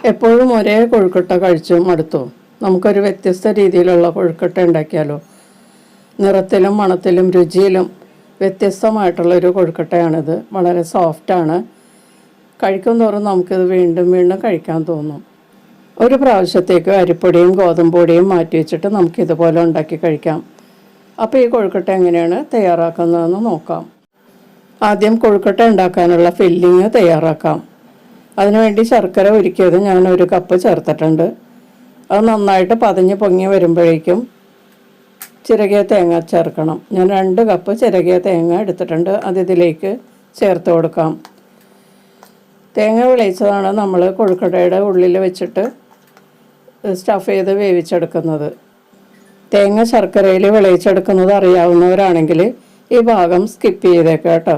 എപ്പോഴും ഒരേ കൊഴുക്കട്ട കഴിച്ചു മടുത്തു. നമുക്കൊരു വ്യത്യസ്ത രീതിയിലുള്ള കൊഴുക്കട്ട ഉണ്ടാക്കിയാലോ? നിറത്തിലും മണത്തിലും രുചിയിലും വ്യത്യസ്തമായിട്ടുള്ളൊരു കൊഴുക്കട്ടയാണിത്. വളരെ സോഫ്റ്റാണ്. കഴിക്കും തോറും നമുക്കിത് വീണ്ടും വീണ്ടും കഴിക്കാൻ തോന്നും. ഒരു പ്രാവശ്യത്തേക്ക് അരിപ്പൊടിയും ഗോതമ്പ് പൊടിയും മാറ്റി വെച്ചിട്ട് നമുക്കിതുപോലെ ഉണ്ടാക്കി കഴിക്കാം. അപ്പോൾ ഈ കൊഴുക്കട്ട എങ്ങനെയാണ് തയ്യാറാക്കുന്നതെന്ന് നോക്കാം. ആദ്യം കൊഴുക്കട്ട ഉണ്ടാക്കാനുള്ള ഫില്ലിങ് തയ്യാറാക്കാം. അതിനുവേണ്ടി ശർക്കര ഉരുക്കിയത് ഞാൻ 1 കപ്പ് ചേർത്തിട്ടുണ്ട്. അത് നന്നായിട്ട് പതഞ്ഞ് പൊങ്ങി വരുമ്പോഴേക്കും ചിരകിയ തേങ്ങ ചേർക്കണം. ഞാൻ 2 കപ്പ് ചിരകിയ തേങ്ങ എടുത്തിട്ടുണ്ട്. അത് ഇതിലേക്ക് ചേർത്ത് കൊടുക്കാം. തേങ്ങ വിളയിച്ചതാണ് നമ്മൾ കൊഴുക്കട്ടയുടെ ഉള്ളിൽ വെച്ചിട്ട് സ്റ്റഫ് ചെയ്ത് വേവിച്ചെടുക്കുന്നത്. തേങ്ങ ശർക്കരയിൽ വിളയിച്ചെടുക്കുന്നത് അറിയാവുന്നവരാണെങ്കിൽ ഈ ഭാഗം സ്കിപ്പ് ചെയ്തേക്കാം കേട്ടോ.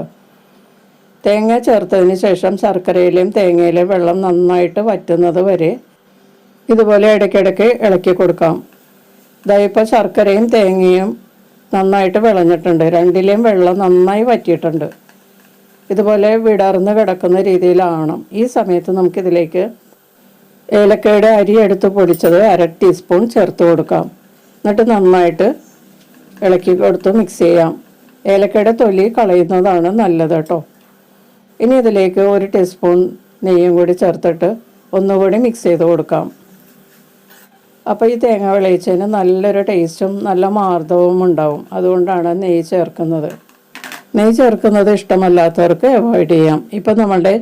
തേങ്ങ ചേർത്തതിന് ശേഷം ശർക്കരയിലെയും തേങ്ങയിലെയും വെള്ളം നന്നായിട്ട് വറ്റുന്നത് വരെ ഇതുപോലെ ഇടയ്ക്കിടയ്ക്ക് ഇളക്കി കൊടുക്കാം. ഇപ്പോൾ ശർക്കരയും തേങ്ങയും നന്നായിട്ട് വിളഞ്ഞിട്ടുണ്ട്. രണ്ടിലെയും വെള്ളം നന്നായി വറ്റിയിട്ടുണ്ട്. ഇതുപോലെ വിടർന്ന് കിടക്കുന്ന രീതിയിലാവണം. ഈ സമയത്ത് നമുക്കിതിലേക്ക് ഏലക്കയുടെ അരി എടുത്ത് പൊടിച്ചത് 1/2 ടീസ്പൂൺ ചേർത്ത് കൊടുക്കാം. എന്നിട്ട് നന്നായിട്ട് ഇളക്കി കൊടുത്ത് മിക്സ് ചെയ്യാം. ഏലക്കയുടെ തൊലി കളയുന്നതാണ് നല്ലത് കേട്ടോ. ഇനി ഇതിലേക്ക് 1 ടീസ്പൂൺ നെയ്യും കൂടി ചേർത്തിട്ട് ഒന്നുകൂടി മിക്സ് ചെയ്ത് കൊടുക്കാം. അപ്പോൾ ഈ തേങ്ങ വിളയിച്ചതിന് നല്ലൊരു ടേസ്റ്റും നല്ല മാർദ്ദവും ഉണ്ടാവും. അതുകൊണ്ടാണ് നെയ്യ് ചേർക്കുന്നത്. നെയ്യ് ചേർക്കുന്നത് ഇഷ്ടമല്ലാത്തവർക്ക് അവോയ്ഡ് ചെയ്യാം. ഇപ്പം നമ്മളുടെ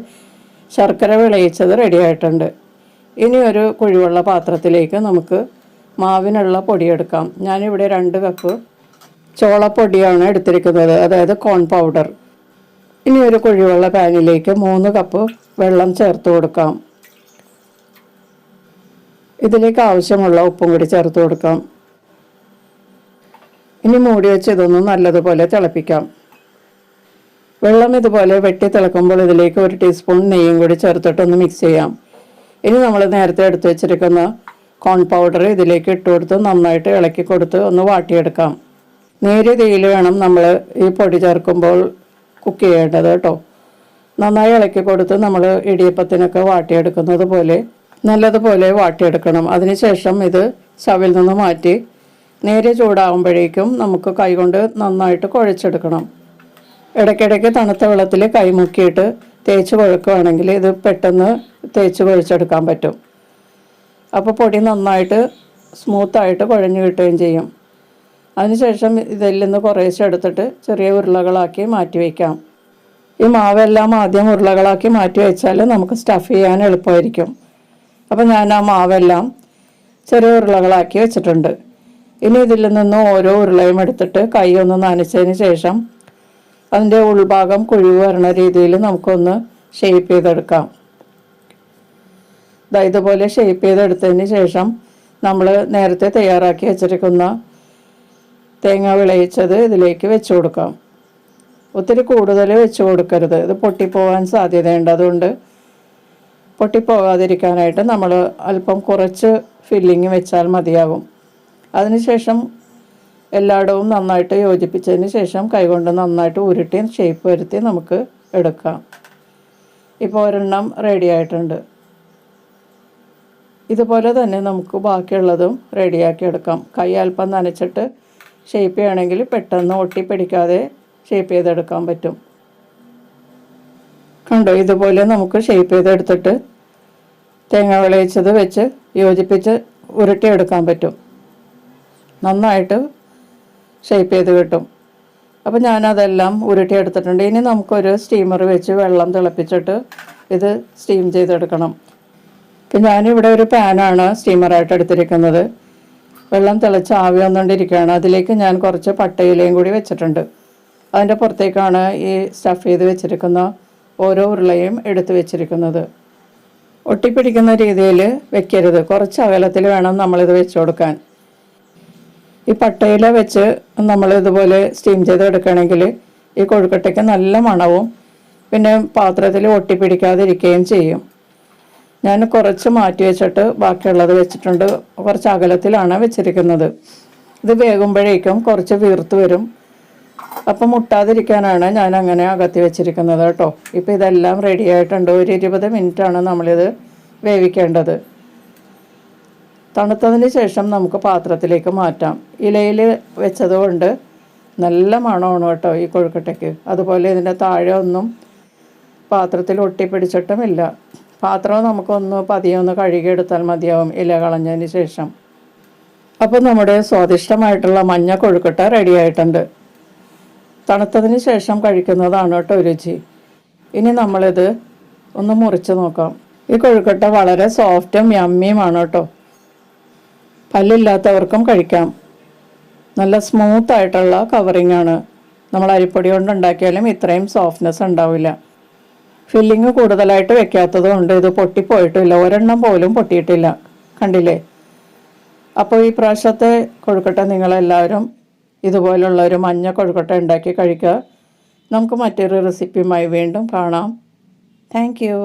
ശർക്കര വിളയിച്ചത് റെഡി ആയിട്ടുണ്ട്. ഇനി ഒരു കുഴിവുള്ള പാത്രത്തിലേക്ക് നമുക്ക് മാവിനുള്ള പൊടിയെടുക്കാം. ഞാനിവിടെ 2 കപ്പ് ചോളപ്പൊടിയാണ് എടുത്തിരിക്കുന്നത്, അതായത് കോൺ പൗഡർ. ഇനി ഒരു കുഴിവുള്ള പാനിലേക്ക് 3 കപ്പ് വെള്ളം ചേർത്ത് കൊടുക്കാം. ഇതിലേക്ക് ആവശ്യമുള്ള ഉപ്പും കൂടി ചേർത്ത് കൊടുക്കാം. ഇനി മൂടി വെച്ച് ഇതൊന്ന് നല്ലതുപോലെ തിളപ്പിക്കാം. വെള്ളം ഇതുപോലെ വെട്ടി തിളക്കുമ്പോൾ ഇതിലേക്ക് 1 ടീസ്പൂൺ നെയ്യും കൂടി ചേർത്തിട്ടൊന്ന് മിക്സ് ചെയ്യാം. ഇനി നമ്മൾ നേരത്തെ എടുത്തു വെച്ചിരിക്കുന്ന കോൺ പൗഡർ ഇതിലേക്ക് ഇട്ട് കൊടുത്ത് നന്നായിട്ട് ഇളക്കി കൊടുത്ത് ഒന്ന് വാട്ടിയെടുക്കാം. നേരിയ തീയിൽ വേണം നമ്മൾ ഈ പൊടി ചേർക്കുമ്പോൾ കുക്ക് ചെയ്യേണ്ടത് കേട്ടോ. നന്നായി ഇളക്കി കൊടുത്ത് നമ്മൾ ഇടിയപ്പത്തിനൊക്കെ വാട്ടിയെടുക്കുന്നത് പോലെ നല്ലതുപോലെ വാട്ടിയെടുക്കണം. അതിനുശേഷം ഇത് സ്റ്റവിൽ നിന്ന് മാറ്റി നേരെ ചൂടാകുമ്പോഴേക്കും നമുക്ക് കൈകൊണ്ട് നന്നായിട്ട് കുഴച്ചെടുക്കണം. ഇടയ്ക്കിടയ്ക്ക് തണുത്ത വെള്ളത്തിൽ കൈ മുക്കിയിട്ട് തേച്ച് കുഴക്കുകയാണെങ്കിൽ ഇത് പെട്ടെന്ന് തേച്ച് കുഴച്ചെടുക്കാൻ പറ്റും. അപ്പോൾ പൊടി നന്നായിട്ട് സ്മൂത്തായിട്ട് കുഴഞ്ഞു കിട്ടുകയും ചെയ്യും. അതിനുശേഷം ഇതിൽ നിന്ന് കുറേശ്ശെ എടുത്തിട്ട് ചെറിയ ഉരുളകളാക്കി മാറ്റി വയ്ക്കാം. ഈ മാവെല്ലാം ആദ്യം ഉരുളകളാക്കി മാറ്റി വെച്ചാൽ നമുക്ക് സ്റ്റഫ് ചെയ്യാൻ എളുപ്പമായിരിക്കും. അപ്പോൾ ഞാൻ ആ മാവെല്ലാം ചെറിയ ഉരുളകളാക്കി വെച്ചിട്ടുണ്ട്. ഇനി ഇതിൽ നിന്ന് ഓരോ ഉരുളയും എടുത്തിട്ട് കൈ ഒന്ന് നനച്ചതിന് ശേഷം അതിൻ്റെ ഉൾഭാഗം കുഴിവ് വരണ രീതിയിൽ നമുക്കൊന്ന് ഷേപ്പ് ചെയ്തെടുക്കാം. ഇതുപോലെ ഷേപ്പ് ചെയ്തെടുത്തതിന് ശേഷം നമ്മൾ നേരത്തെ തയ്യാറാക്കി വെച്ചിരിക്കുന്ന തേങ്ങ വിളയിച്ചത് ഇതിലേക്ക് വെച്ച് കൊടുക്കാം. ഒത്തിരി കൂടുതൽ വെച്ച് കൊടുക്കരുത്, ഇത് പൊട്ടിപ്പോകാൻ സാധ്യതയുണ്ട്. അതുകൊണ്ട് പൊട്ടിപ്പോകാതിരിക്കാനായിട്ട് നമ്മൾ അല്പം കുറച്ച് ഫില്ലിങ് വെച്ചാൽ മതിയാകും. അതിനുശേഷം എല്ലായിടവും നന്നായിട്ട് യോജിപ്പിച്ചതിന് ശേഷം കൈകൊണ്ട് നന്നായിട്ട് ഉരുട്ടി ഷേപ്പ് വരുത്തി നമുക്ക് എടുക്കാം. ഇപ്പോൾ ഒരെണ്ണം റെഡി ആയിട്ടുണ്ട്. ഇതുപോലെ തന്നെ നമുക്ക് ബാക്കിയുള്ളതും റെഡിയാക്കി എടുക്കാം. കൈ അല്പം നനച്ചിട്ട് ഷേപ്പ് ചെയ്യണമെങ്കിൽ പെട്ടെന്ന് ഒട്ടിപ്പിടിക്കാതെ ഷേപ്പ് ചെയ്തെടുക്കാൻ പറ്റും. കണ്ടോ, ഇതുപോലെ നമുക്ക് ഷേപ്പ് ചെയ്തെടുത്തിട്ട് തേങ്ങ വിളയിച്ചത് വെച്ച് യോജിപ്പിച്ച് ഉരുട്ടിയെടുക്കാൻ പറ്റും. നന്നായിട്ട് ഷേപ്പ് ചെയ്ത് കിട്ടും. അപ്പോൾ ഞാനതെല്ലാം ഉരുട്ടിയെടുത്തിട്ടുണ്ട്. ഇനി നമുക്കൊരു സ്റ്റീമർ വെച്ച് വെള്ളം തിളപ്പിച്ചിട്ട് ഇത് സ്റ്റീം ചെയ്തെടുക്കണം. ഇപ്പം ഞാനിവിടെ ഒരു പാനാണ് സ്റ്റീമറായിട്ട് എടുത്തിരിക്കുന്നത്. വെള്ളം തിളച്ച് ആവി വന്നുകൊണ്ടിരിക്കുകയാണ്. അതിലേക്ക് ഞാൻ കുറച്ച് പട്ടയിലയും കൂടി വെച്ചിട്ടുണ്ട്. അതിൻ്റെ പുറത്തേക്കാണ് ഈ സ്റ്റഫ് ചെയ്ത് വെച്ചിരിക്കുന്ന ഓരോ ഉരുളയും എടുത്ത് വെച്ചിരിക്കുന്നത്. ഒട്ടിപ്പിടിക്കുന്ന രീതിയിൽ വെക്കരുത്, കുറച്ച് അകലത്തിൽ വേണം നമ്മളിത് വെച്ച് കൊടുക്കാൻ. ഈ പട്ടയില വെച്ച് നമ്മളിതുപോലെ സ്റ്റീം ചെയ്തെടുക്കുകയാണെങ്കിൽ ഈ കൊഴുക്കട്ടയ്ക്ക് നല്ല മണവും പിന്നെ പാത്രത്തിൽ ഒട്ടിപ്പിടിക്കാതിരിക്കുകയും ചെയ്യും. ഞാൻ കുറച്ച് മാറ്റി വെച്ചിട്ട് ബാക്കിയുള്ളത് വെച്ചിട്ടുണ്ട്. കുറച്ച് അകലത്തിലാണ് വെച്ചിരിക്കുന്നത്. ഇത് വേകുമ്പോഴേക്കും കുറച്ച് വീർത്ത് വരും. അപ്പം മുട്ടാതിരിക്കാനാണ് ഞാൻ അങ്ങനെ അകത്തി വെച്ചിരിക്കുന്നത് കേട്ടോ. ഇപ്പോൾ ഇതെല്ലാം റെഡി ആയിട്ടുണ്ട്. ഒരു 20 മിനിറ്റാണ് നമ്മളിത് വേവിക്കേണ്ടത്. തണുത്തതിന് ശേഷം നമുക്ക് പാത്രത്തിലേക്ക് മാറ്റാം. ഇലയിൽ വെച്ചതുകൊണ്ട് നല്ല മണമാണ് കേട്ടോ ഈ കൊഴുക്കട്ടയ്ക്ക്. അതുപോലെ ഇതിൻ്റെ താഴെ ഒന്നും പാത്രത്തിൽ ഒട്ടിപ്പിടിച്ചിട്ടുമില്ല. പാത്രം നമുക്കൊന്ന് പതിയെ ഒന്ന് കഴുകിയെടുത്താൽ മതിയാവും ഇല കളഞ്ഞതിന് ശേഷം. അപ്പോൾ നമ്മുടെ സ്വാദിഷ്ടമായിട്ടുള്ള മഞ്ഞ കൊഴുക്കട്ട റെഡി ആയിട്ടുണ്ട്. തണുത്തതിന് ശേഷം കഴിക്കുന്നതാണ് കേട്ടോ രുചി. ഇനി നമ്മളിത് ഒന്ന് മുറിച്ച് നോക്കാം. ഈ കൊഴുക്കട്ട വളരെ സോഫ്റ്റും യമ്മിയുമാണ് കേട്ടോ. പല്ലില്ലാത്തവർക്കും കഴിക്കാം. നല്ല സ്മൂത്ത് ആയിട്ടുള്ള കവറിങ് ആണ്. നമ്മൾ അരിപ്പൊടി കൊണ്ട് ഉണ്ടാക്കിയാലും ഇത്രയും സോഫ്റ്റ്നെസ് ഉണ്ടാവില്ല. ഫില്ലിങ് കൂടുതലായിട്ട് വെക്കാത്തത് കൊണ്ട് ഇത് പൊട്ടിപ്പോയിട്ടില്ല. ഒരെണ്ണം പോലും പൊട്ടിയിട്ടില്ല. കണ്ടില്ലേ? അപ്പോൾ ഈ പ്രാവശ്യത്തെ കൊഴുക്കട്ട നിങ്ങളെല്ലാവരും ഇതുപോലുള്ള ഒരു മഞ്ഞ കൊഴുക്കട്ട ഉണ്ടാക്കി കഴിക്കുക. നമുക്ക് മറ്റൊരു റെസിപ്പിയുമായി വീണ്ടും കാണാം. Thank you.